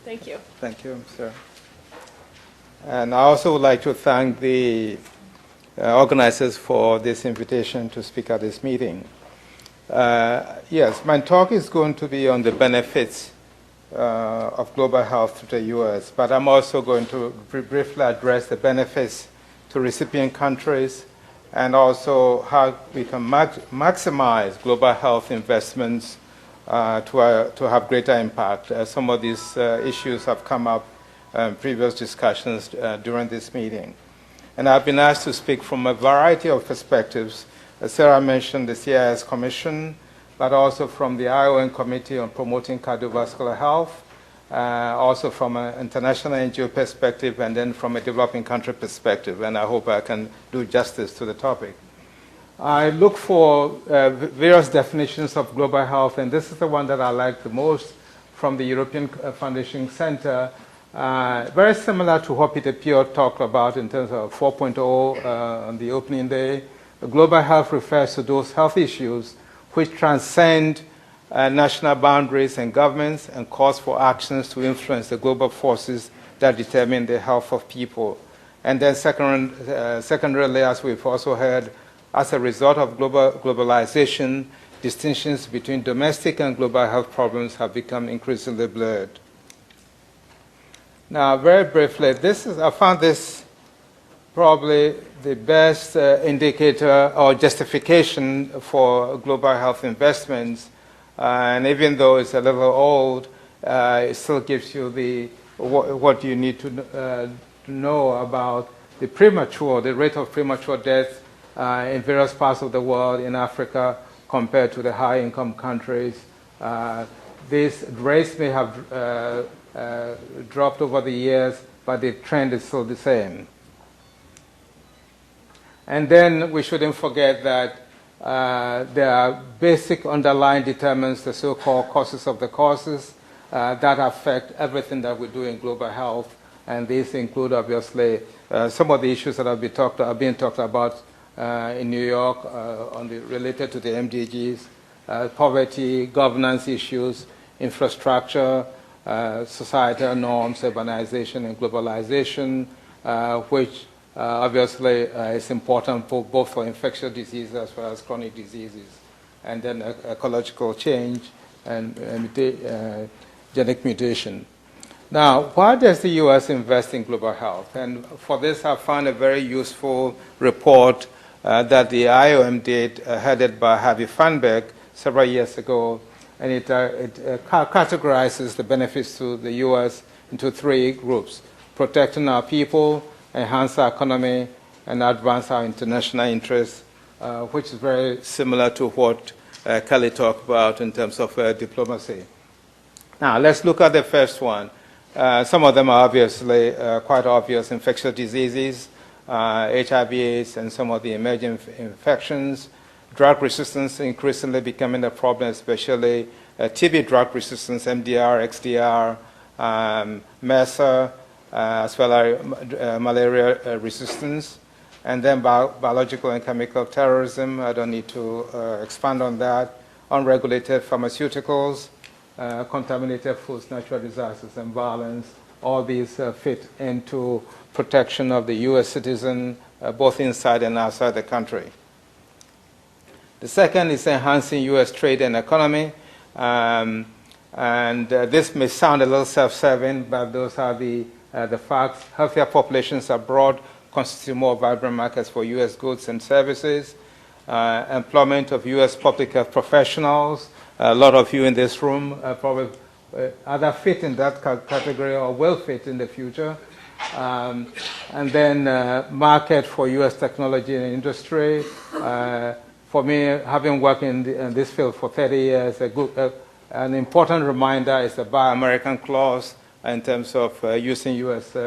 Thank you. Thank you, sir. And I also would like to thank the organizers for this invitation to speak at this meeting. Yes, my talk is going to be on the benefits of global health to the U.S., but I'm also going to briefly address the benefits to recipient countries and also how we can maximize global health investments to have greater impact. Some of these issues have come up in previous discussions during this meeting. And I've been asked to speak from a variety of perspectives. As Sarah mentioned, the CIS Commission, but also from the ION Committee on Promoting Cardiovascular Health, also from an international NGO perspective, and then from a developing country perspective. And I hope I can do justice to the topic. I look for various definitions of global health, and this is the one that I like the most from the European Foundation Center. Very similar to what Peter Pio talked about in terms of 4.0 on the opening day. Global health refers to those health issues which transcend national boundaries and governments and calls for actions to influence the global forces that determine the health of people. And then secondarily, as we've also heard, as a result of globalization, distinctions between domestic and global health problems have become increasingly blurred. Now, very briefly, I found this probably the best indicator or justification for global health investments. And even though it's a little old, it still gives you what you need to know about the rate of premature death in various parts of the world, in Africa, compared to the high-income countries. These rates may have dropped over the years, but the trend is still the same. And then we shouldn't forget that there are basic underlying determinants, the so-called causes of the causes, that affect everything that we do in global health. And these include, obviously, some of the issues that are being talked about in New York related to the MDGs, poverty, governance issues, infrastructure, societal norms, urbanization and globalization, which obviously is important both for infectious diseases as well as chronic diseases, and then ecological change and genetic mutation. Now, why does the U.S. invest in global health? And for this, I found a very useful report that the IOM did, headed by Harvey Feinberg several years ago, and it categorizes the benefits to the U.S. into three groups: protecting our people, enhance our economy, and advance our international interests, which is very similar to what Kelly talked about in terms of diplomacy. Now, let's look at the first one. Some of them are obviously quite obvious: infectious diseases, HIV/AIDS, and some of the emerging infections. Drug resistance increasingly becoming a problem, especially TB drug resistance, MDR, XDR, MERSA, as well as malaria resistance. And then biological and chemical terrorism. I don't need to expand on that. Unregulated pharmaceuticals, contaminated foods, natural disasters, and violence. All these fit into protection of the U.S. citizen, both inside and outside the country. The second is enhancing U.S. trade and economy. This may sound a little self-serving, but those are the facts. Healthier populations abroad constitute more vibrant markets for U.S. goods and services. Employment of U.S. public health professionals. A lot of you in this room probably either fit in that category or will fit in the future. And then market for U.S. technology and industry. For me, having worked in this field for 30 years, an important reminder is the Buy American clause in terms of using U.S.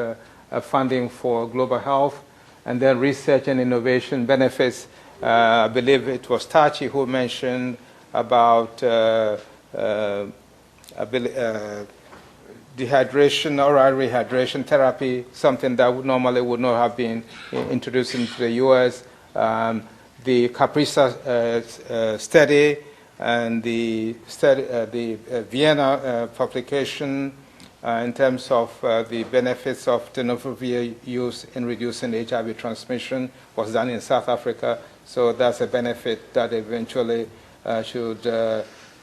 Funding for global health, and then research and innovation benefits. I believe it was Tachi who mentioned about dehydration, oral rehydration therapy, something that normally would not have been introduced into the U.S. The CAPRISA study and the Vienna publication in terms of the benefits of tenofovir use in reducing HIV transmission was done in South Africa. So that's a benefit that eventually should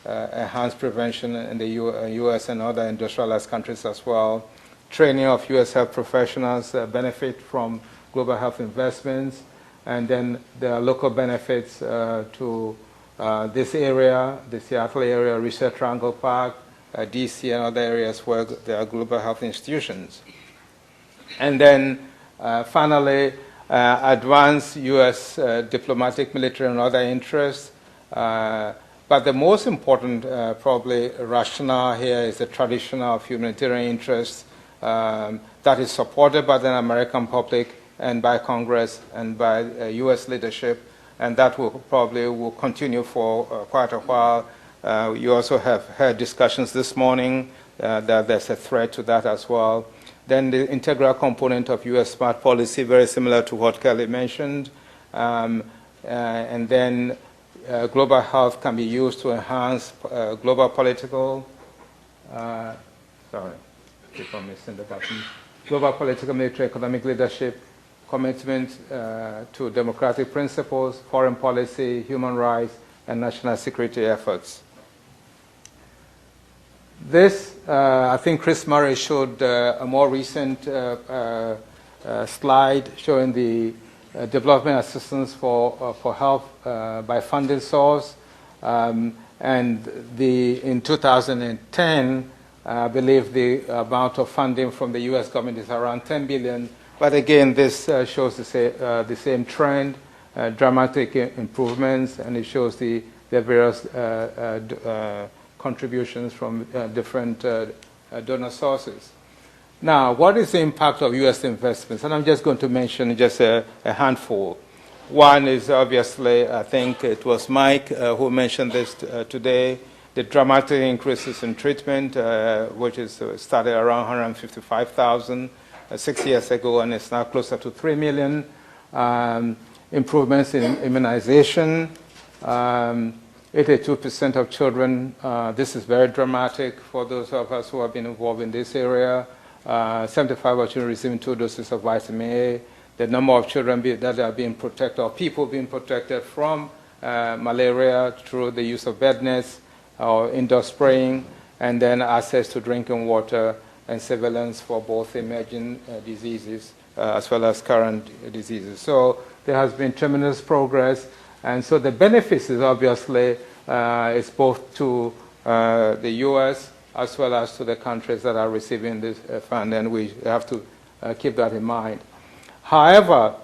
enhance prevention in the U.S. and other industrialized countries as well. Training of U.S. health professionals benefit from global health investments. And then there are local benefits to this area, the Seattle area, Research Triangle Park, DC and other areas where there are global health institutions. And then finally, advance U.S. diplomatic, military, and other interests. But the most important probably rationale here is the traditional humanitarian interest that is supported by the American public and by Congress and by U.S. leadership, and that will continue for quite a while. You also have heard discussions this morning that there's a threat to that as well. Then the integral component of U.S. smart policy, very similar to what Kelly mentioned. And then global health can be used to enhance global political, keep on missing the button. Global political, military, economic leadership, commitment to democratic principles, foreign policy, human rights, and national security efforts. This, I think Chris Murray showed a more recent slide showing the development assistance for health by funding source. And in 2010, I believe the amount of funding from the U.S. government is around $10 billion. But again, this shows the same trend, dramatic improvements, and it shows the various contributions from different donor sources. Now, what is the impact of U.S. investments? And I'm just going to mention just a handful. One is obviously, I think it was Mike who mentioned this today, the dramatic increases in treatment, which is started around 155,000 6 years ago, and it's now closer to 3 million. Improvements in immunization. 82% of children, this is very dramatic for those of us who have been involved in this area. 75% of children receiving 2 doses of vitamin A. The number of children that are being protected, or people being protected from malaria through the use of bed nets or indoor spraying, and then access to drinking water and surveillance for both emerging diseases as well as current diseases. So there has been tremendous progress. And so the benefits is obviously is both to the U.S. as well as to the countries that are receiving this fund, and we have to keep that in mind. However,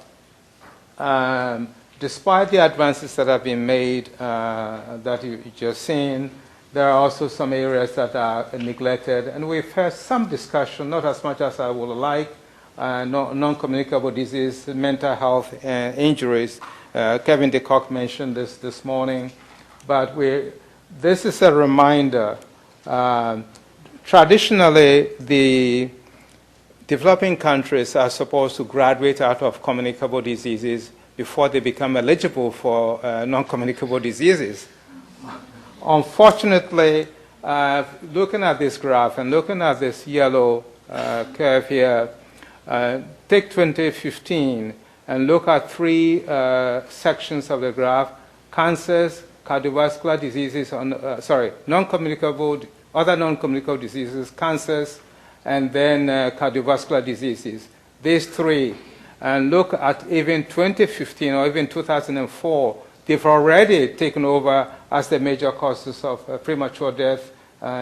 despite the advances that have been made that you just seen, there are also some areas that are neglected, and we've had some discussion, not as much as I would like, non-communicable disease, mental health, and injuries. Kevin DeCock mentioned this morning, but this is a reminder. Traditionally, the developing countries are supposed to graduate out of communicable diseases before they become eligible for non-communicable diseases. Unfortunately, looking at this graph and looking at this yellow curve here, take 2015 and look at 3 sections of the graph: cancers, cardiovascular diseases, non-communicable, other non-communicable diseases, cancers, and then cardiovascular diseases. These 3. And look at even 2015 or even 2004, they've already taken over as the major causes of premature death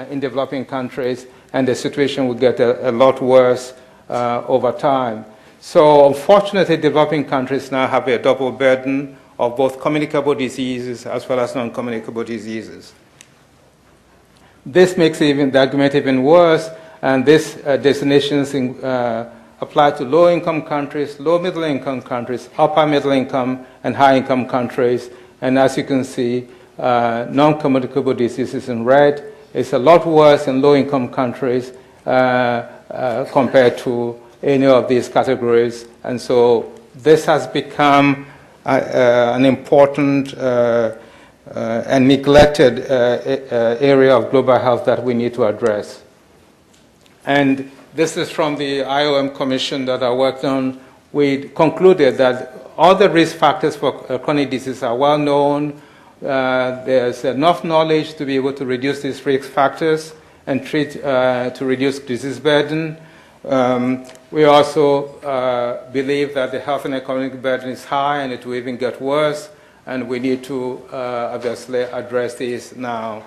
in developing countries, and the situation will get a lot worse over time. So unfortunately, developing countries now have a double burden of both communicable diseases as well as non-communicable diseases. This makes the argument even worse, and this designations apply to low-income countries, low-middle-income countries, upper-middle-income, and high-income countries. And as you can see, non-communicable diseases in red is a lot worse in low-income countries compared to any of these categories. And so this has become an important and neglected area of global health that we need to address. And this is from the IOM Commission that I worked on. We concluded that all the risk factors for chronic disease are well known. There's enough knowledge to be able to reduce these risk factors and treat to reduce disease burden. We also believe that the health and economic burden is high and it will even get worse, and we need to obviously address this now.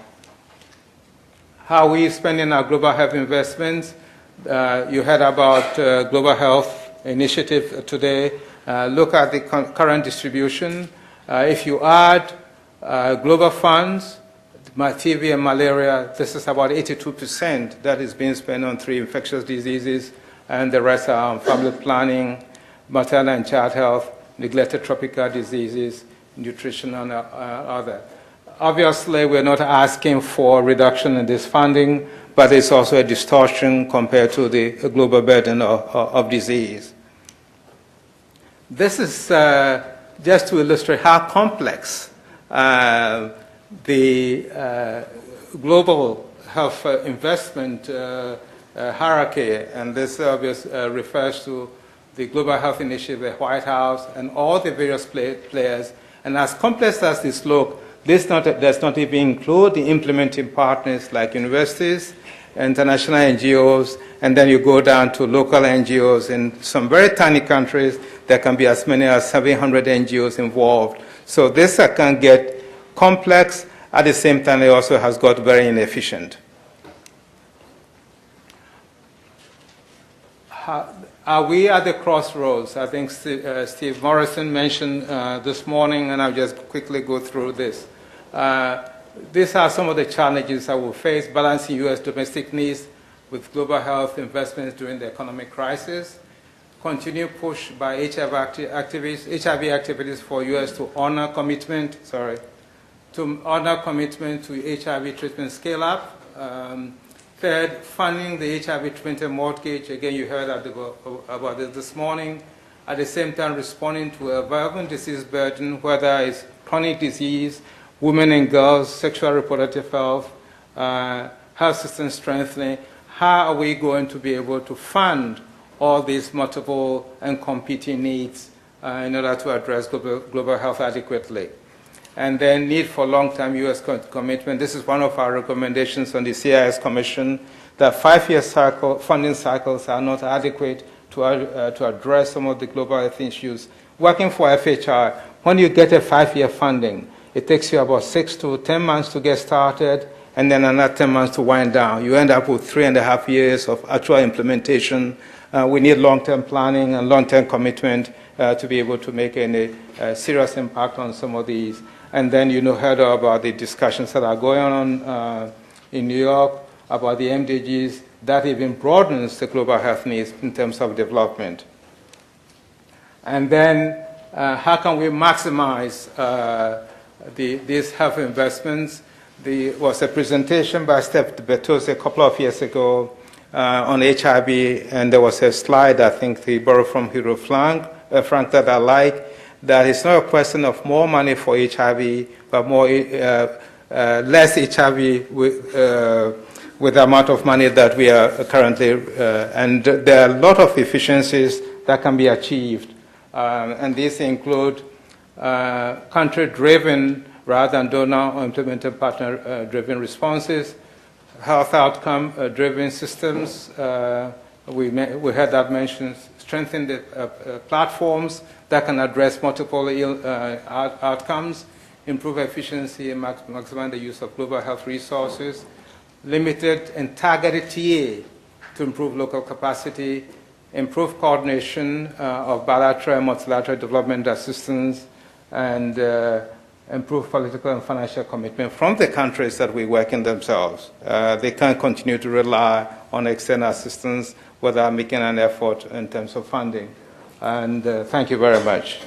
How are we spending our global health investments? You heard about Global Health Initiative today. Look at the current distribution. If you add global funds, TB and malaria, this is about 82% that is being spent on 3 infectious diseases, and the rest are on family planning, maternal and child health, neglected tropical diseases, nutrition, and other. Obviously, we're not asking for reduction in this funding, but it's also a distortion compared to the global burden of disease. This is just to illustrate how complex the global health investment hierarchy, and this refers to the Global Health Initiative, the White House, and all the various players. And as complex as this looks, this does not even include the implementing partners like universities, international NGOs, and then you go down to local NGOs. In some very tiny countries, there can be as many as 700 NGOs involved. So this can get complex. At the same time, it also has got very inefficient. Are we at the crossroads? I think Steve Morrison mentioned this morning, and I'll just quickly go through this. These are some of the challenges that we'll face: balancing U.S. domestic needs with global health investments during the economic crisis, continued push by HIV activities for U.S. to honor commitment to HIV treatment scale-up. Third, funding the HIV treatment mortgage. Again, you heard about it this morning. At the same time, responding to a violent disease burden, whether it's chronic disease, women and girls, sexual reproductive health, health system strengthening. How are we going to be able to fund all these multiple and competing needs in order to address global health adequately? And then need for long-term U.S. commitment. This is one of our recommendations on the CIS Commission, that 5-year funding cycles are not adequate to address some of the global health issues. Working for FHI, when you get a 5-year funding, it takes you about 6 to 10 months to get started, and then another 10 months to wind down. You end up with 3.5 years of actual implementation. We need long-term planning and long-term commitment to be able to make any serious impact on some of these. And then heard about the discussions that are going on in New York about the MDGs. That even broadens the global health needs in terms of development. And then how can we maximize these health investments? There was a presentation by Steph Bertos a couple of years ago on HIV, and there was a slide, I think he borrowed from Hero Frank, that I like, that it's not a question of more money for HIV, but less HIV with the amount of money that we are currently, and there are a lot of efficiencies that can be achieved. And these include country-driven rather than donor or implemented partner-driven responses, health outcome-driven systems. We had that mentioned. Strengthen the platforms that can address multiple outcomes, improve efficiency, and maximize the use of global health resources, limited and targeted TA to improve local capacity, improve coordination of bilateral and multilateral development assistance, and improve political and financial commitment from the countries that we work in themselves. They can't continue to rely on external assistance without making an effort in terms of funding. And thank you very much.